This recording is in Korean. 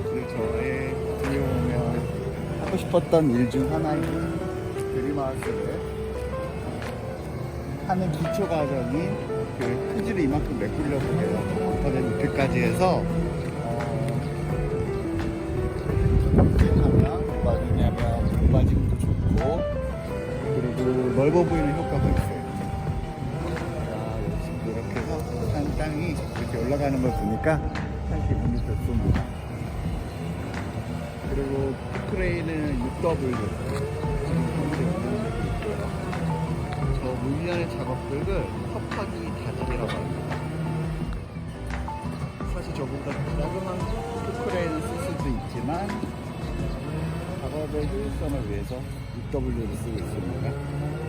저의 어떻게 보면 하고 싶었던 일 중 하나입니다. 드림하우스를 하는 기초 과정이 그 토지를 이만큼 메꾸려고 해요. 인터넷 높이까지 해서 이렇게 하면 뭐가 되냐면 공바짐도 좋고 그리고 넓어 보이는 효과가 있어요. 자, 지금 이렇게 해서 산 땅이 이렇게 올라가는 걸 보니까 참 기분이 좋습니다. 그리고 포크레인은 UW 저 물리하는 작업들을 컵하기 다지기라고 합니다. 사실 저보다 작은 포크레인을 쓸 수도 있지만 작업의 효율성을 위해서 UW를 쓰고 있습니다.